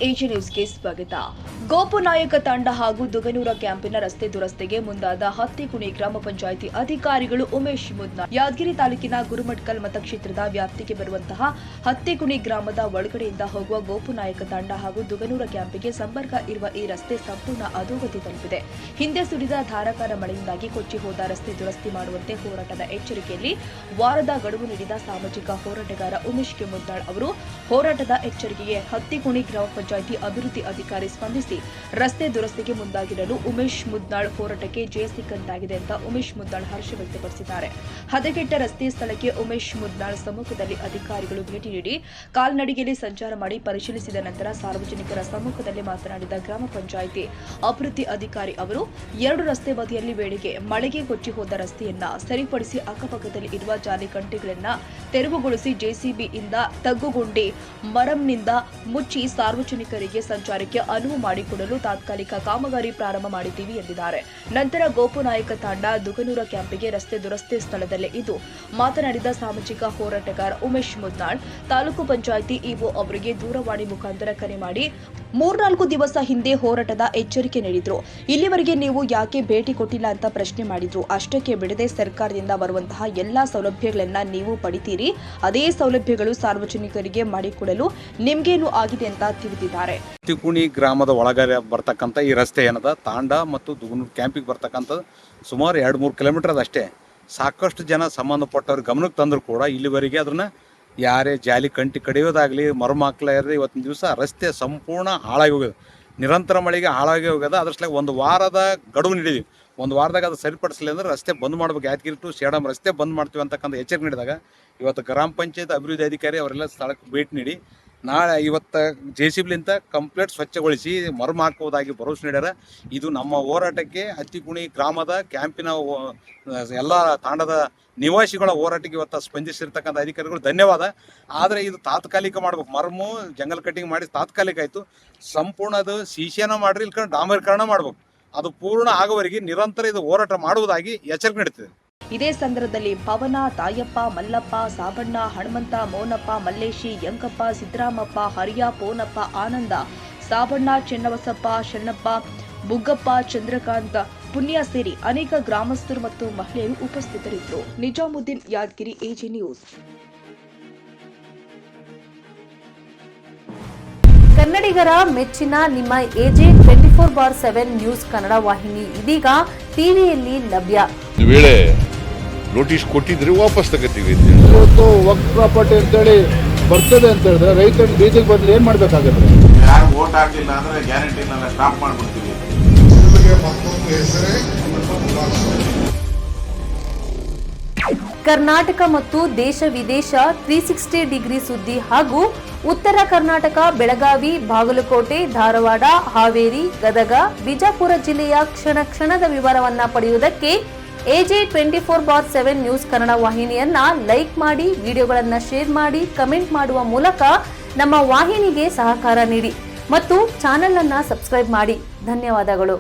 AG ನ್ಯೂಸ್ಗೆ ಸ್ವಾಗತ. ಗೋಪನಾಯಕ ತಂಡ ಹಾಗೂ ದುಗನೂರ ಕ್ಯಾಂಪಿನ ರಸ್ತೆ ದುರಸ್ತಿಗೆ ಮುಂದಾದ ಹತ್ತಿಕುಣಿ ಗ್ರಾಮ ಪಂಚಾಯಿತಿ ಅಧಿಕಾರಿಗಳು ಉಮೇಶ್ ಮುದ್ನಾಳ್ ಯಾದಗಿರಿ ತಾಲೂಕಿನ ಗುರುಮಟ್ಕಲ್ ಮತಕ್ಷೇತ್ರದ ವ್ಯಾಪ್ತಿಗೆ ಬರುವಂತಹ ಹತ್ತಿಕುಣಿ ಗ್ರಾಮದ ಒಳಗಡೆಯಿಂದ ಹೋಗುವ ಗೋಪನಾಯಕ ತಂಡ ಹಾಗೂ ದುಗನೂರ ಕ್ಯಾಂಪಿಗೆ ಸಂಪರ್ಕ ಇರುವ ಈ ರಸ್ತೆ ಸಂಪೂರ್ಣ ಅಧೋಗತಿ ತಲುಪಿದೆ. ಹಿಂದೆ ಸುರಿದ ಧಾರಾಕಾರ ಮಳೆಯಿಂದಾಗಿ ಕೊಚ್ಚಿ ಹೋದ ರಸ್ತೆ ದುರಸ್ತಿ ಮಾಡುವಂತೆ ಹೋರಾಟದ ಎಚ್ಚರಿಕೆಯಲ್ಲಿ ವಾರದ ಗಡುವು ನೀಡಿದ ಸಾಮಾಜಿಕ ಹೋರಾಟಗಾರ ಉಮೇಶ್ ಮುದ್ನಾಳ್ ಅವರು ಹೋರಾಟದ ಎಚ್ಚರಿಕೆಗೆ ಹತ್ತಿಕುಣಿ ಗ್ರಾಮ ಪಂಚಾಯಿತಿ ಅಭಿವೃದ್ಧಿ ಅಧಿಕಾರಿ ಸ್ಪಂದಿಸಿ ರಸ್ತೆ ದುರಸ್ತಿಗೆ ಮುಂದಾಗಿರಲು ಉಮೇಶ್ ಮುದ್ನಾಳ್ ಹೋರಾಟಕ್ಕೆ ಜಯ ಸಿಕ್ಕಂತಾಗಿದೆ ಅಂತ ಉಮೇಶ್ ಮುದ್ನಾಳ್ ಹರ್ಷ ವ್ಯಕ್ತಪಡಿಸಿದ್ದಾರೆ. ಹದಗೆಟ್ಟ ರಸ್ತೆ ಸ್ಥಳಕ್ಕೆ ಉಮೇಶ್ ಮುದ್ನಾಳ್ ಸಮ್ಮುಖದಲ್ಲಿ ಅಧಿಕಾರಿಗಳು ಭೇಟಿ ನೀಡಿ ಕಾಲ್ನಡಿಗೆಯಲ್ಲಿ ಸಂಚಾರ ಮಾಡಿ ಪರಿಶೀಲಿಸಿದ ನಂತರ ಸಾರ್ವಜನಿಕರ ಸಮ್ಮುಖದಲ್ಲಿ ಮಾತನಾಡಿದ ಗ್ರಾಮ ಪಂಚಾಯಿತಿ ಅಭಿವೃದ್ಧಿ ಅಧಿಕಾರಿ ಅವರು 2 ರಸ್ತೆ ಬದಿಯಲ್ಲಿ ವೇಳೆಗೆ ಮಳೆಗೆ ಕೊಚ್ಚಿ ಹೋದ ರಸ್ತೆಯನ್ನ ಸರಿಪಡಿಸಿ ಅಕ್ಕಪಕ್ಕದಲ್ಲಿ ಇರುವ ಜಾಲಿಕಂಟೆಗಳನ್ನ ತೆರವುಗೊಳಿಸಿ ಜೆಸಿಬಿಯಿಂದ ತಗ್ಗುಗುಂಡಿ ಮರಂನಿಂದ ಮುಚ್ಚಿ ಸಾರ್ವಜನಿಕರಿಗೆ ಸಂಚಾರಕ್ಕೆ ಅನುವು ಮಾಡಿಕೊಡಲು ತಾತ್ಕಾಲಿಕ ಕಾಮಗಾರಿ ಪ್ರಾರಂಭ ಮಾಡಿದ್ದೀವಿ ಎಂದಿದ್ದಾರೆ. ನಂತರ ಗೋಪನಾಯಕ ತಾಂಡ ದುಗನೂರ ಕ್ಯಾಂಪಿಗೆ ರಸ್ತೆ ದುರಸ್ತಿ ಸ್ಥಳದಲ್ಲೇ ಇದ್ದು ಮಾತನಾಡಿದ ಸಾಮಾಜಿಕ ಹೋರಾಟಗಾರ ಉಮೇಶ್ ಮುದ್ನಾಳ್ ತಾಲೂಕು ಪಂಚಾಯಿತಿ ಇಒ ಅವರಿಗೆ ದೂರವಾಣಿ ಮುಖಾಂತರ ಕರೆ ಮಾಡಿ 3-4 ದಿವಸ ಹಿಂದೆ ಹೋರಾಟದ ಎಚ್ಚರಿಕೆ ನೀಡಿದ್ರು. ಇಲ್ಲಿವರೆಗೆ ನೀವು ಯಾಕೆ ಭೇಟಿ ಕೊಟ್ಟಿಲ್ಲ ಅಂತ ಪ್ರಶ್ನೆ ಮಾಡಿದ್ರು. ಅಷ್ಟಕ್ಕೆ ಬಿಡದೆ ಸರ್ಕಾರದಿಂದ ಬರುವಂತಹ ಎಲ್ಲಾ ಸೌಲಭ್ಯಗಳನ್ನ ನೀವು ಪಡಿತೀರಿ, ಅದೇ ಸೌಲಭ್ಯಗಳು ಸಾರ್ವಜನಿಕರಿಗೆ ಮಾಡಿಕೊಡಲು ನಿಮ್ಗೇನು ಆಗಿದೆ ಅಂತ ತಿಳಿದಿದ್ದಾರೆ. ಹತ್ತಿಕುಣಿ ಗ್ರಾಮದ ಒಳಗಡೆ ಬರ್ತಕ್ಕಂಥ ಈ ರಸ್ತೆ ಏನದ ತಾಂಡ ಮತ್ತು ದುಗನೂರು ಕ್ಯಾಂಪಿಗೆ ಬರ್ತಕ್ಕಂಥ ಸುಮಾರು 2-3 ಕಿಲೋಮೀಟರ್ ಅದಷ್ಟೇ. ಸಾಕಷ್ಟು ಜನ ಸಂಬಂಧಪಟ್ಟವ್ರ ಗಮನಕ್ಕೆ ತಂದರೂ ಕೂಡ ಇಲ್ಲಿವರೆಗೆ ಅದನ್ನ ಯಾರೇ ಜಾಲಿ ಕಂಟಿ ಕಡಿಯೋದಾಗಲಿ ಮರುಮಾಕ್ಲಾರ್ದೆ ಇವತ್ತಿನ ದಿವಸ ರಸ್ತೆ ಸಂಪೂರ್ಣ ಹಾಳಾಗಿ ಹೋಗ್ಯದ. ನಿರಂತರ ಮಳೆಗೆ ಹಾಳಾಗಿ ಹೋಗ್ಯದ. ಅದ್ರಷ್ಟೇ 1 ವಾರದ ಗಡುವು ನೀಡಿದ್ವಿ. 1 ವಾರದಾಗ ಅದು ಸರಿಪಡಿಸಲಿ ಅಂದ್ರೆ ರಸ್ತೆ ಬಂದ್ ಮಾಡ್ಬೇಕು, ಯಾದಗಿರಿ ಟು ಸೇಡಂ ರಸ್ತೆ ಬಂದ್ ಮಾಡ್ತೀವಿ ಅಂತಕ್ಕಂಥ ಎಚ್ಚರಿಕೆ ನೀಡಿದಾಗ ಇವತ್ತು ಗ್ರಾಮ ಪಂಚಾಯತ್ ಅಭಿವೃದ್ಧಿ ಅಧಿಕಾರಿ ಅವರೆಲ್ಲ ಸ್ಥಳಕ್ಕೆ ಭೇಟಿ ನೀಡಿ ಇವತ್ತು ಜೆಸಿಬಿಲಿಂದ ಕಂಪ್ಲೀಟ್ ಸ್ವಚ್ಛಗೊಳಿಸಿ ಮರಮ ಹಾಕುವುದಾಗಿ ಭರವಸೆ ನೀಡ್ಯಾರ. ಇದು ನಮ್ಮ ಹೋರಾಟಕ್ಕೆ ಹತ್ತಿಕುಣಿ ಗ್ರಾಮದ ಕ್ಯಾಂಪಿನ ಎಲ್ಲ ತಾಂಡದ ನಿವಾಸಿಗಳ ಹೋರಾಟಕ್ಕೆ ಇವತ್ತು ಸ್ಪಂದಿಸಿರ್ತಕ್ಕಂಥ ಅಧಿಕಾರಿಗಳು ಧನ್ಯವಾದ. ಆದರೆ ಇದು ತಾತ್ಕಾಲಿಕ ಮಾಡ್ಬೇಕು. ಮರಮು ಜಂಗಲ್ ಕಟಿಂಗ್ ಮಾಡಿ ತಾತ್ಕಾಲಿಕ ಆಯಿತು. ಸಂಪೂರ್ಣ ಅದು ಸಿಸಿಯನ್ನ ಮಾಡ್ರಿ, ಇಲ್ಲಿ ಡಾಂಬರೀಕರಣ ಮಾಡ್ಬೇಕು. ಅದು ಪೂರ್ಣ ಆಗುವವರೆಗೆ ನಿರಂತರ ಇದು ಹೋರಾಟ ಮಾಡುವುದಾಗಿ ಎಚ್ಚರಿಕೆ ನೀಡುತ್ತಿದೆ. ಇದೇ ಸಂದರ್ಭದಲ್ಲಿ ಪವನ, ತಾಯಪ್ಪ, ಮಲ್ಲಪ್ಪ, ಸಾಬಣ್ಣ, ಹನುಮಂತ, ಮೋನಪ್ಪ, ಮಲ್ಲೇಶಿ, ಯಂಕಪ್ಪ, ಸಿದ್ದರಾಮಪ್ಪ, ಹರಿಯ, ಪೋನಪ್ಪ, ಆನಂದ, ಸಾಬಣ್ಣ, ಚೆನ್ನಬಸಪ್ಪ, ಶರಣಪ್ಪ, ಬುಗ್ಗಪ್ಪ, ಚಂದ್ರಕಾಂತ್, ಪುಣ್ಯ ಸೇರಿ ಅನೇಕ ಗ್ರಾಮಸ್ಥರು ಮತ್ತು ಮಹಿಳೆಯರು ಉಪಸ್ಥಿತರಿದ್ದರು. Nizamuddin, Yadgiri, AG news. ಕನ್ನಡಿಗರ ಮೆಚ್ಚಿನ ನಿಮ್ಮ ಎಜೆ 24/7 ನ್ಯೂಸ್ ಕನ್ನಡ ವಾಹಿನಿ ಇದೀಗ ಟಿವಿಯಲ್ಲಿ ಲಭ್ಯ. ವೇಳೆ ನೋಟಿಸ್ ಕೊಟ್ಟಿದ್ರೆ ವಾಪಸ್ ತಗೋತೀವಿ. ಇವತ್ತು ವಕ್ಫ್ ಪ್ರಾಪರ್ಟಿ ಅಂತೇಳಿ ಬರ್ತದೆ ಅಂತ ಹೇಳಿದ್ರೆ ರೈತರ ಬೀದಿಗೆ ಬಂದ್ರೆ ಏನ್ ಮಾಡ್ಬೇಕಾಗತ್ತೆ? ಯಾರು ವೋಟ್ ಹಾಕಲಿಲ್ಲ ಅಂದ್ರೆ ಗ್ಯಾರಂಟಿನೆಲ್ಲ ಸ್ಟಾಪ್ ಮಾಡ್ಬಿಡ್ತೀವಿ. ಕರ್ನಾಟಕ ಮತ್ತು ದೇಶ ವಿದೇಶ 360 ಡಿಗ್ರಿ ಸುದ್ದಿ ಹಾಗೂ ಉತ್ತರ ಕರ್ನಾಟಕ, ಬೆಳಗಾವಿ, ಬಾಗಲಕೋಟೆ, ಧಾರವಾಡ, ಹಾವೇರಿ, ಗದಗ, ಬಿಜಾಪುರ ಜಿಲ್ಲೆಯ ಕ್ಷಣ ಕ್ಷಣದ ವಿವರವನ್ನ ಪಡೆಯುವುದಕ್ಕೆ ಎಜೆ 24/7 ನ್ಯೂಸ್ ಕನ್ನಡ ವಾಹಿನಿಯನ್ನ ಲೈಕ್ ಮಾಡಿ, ವಿಡಿಯೋಗಳನ್ನ ಶೇರ್ ಮಾಡಿ, ಕಮೆಂಟ್ ಮಾಡುವ ಮೂಲಕ ನಮ್ಮ ವಾಹಿನಿಗೆ ಸಹಕಾರ ನೀಡಿ ಮತ್ತು ಚಾನೆಲ್ ಅನ್ನ ಸಬ್ಸ್ಕ್ರೈಬ್ ಮಾಡಿ. ಧನ್ಯವಾದಗಳು.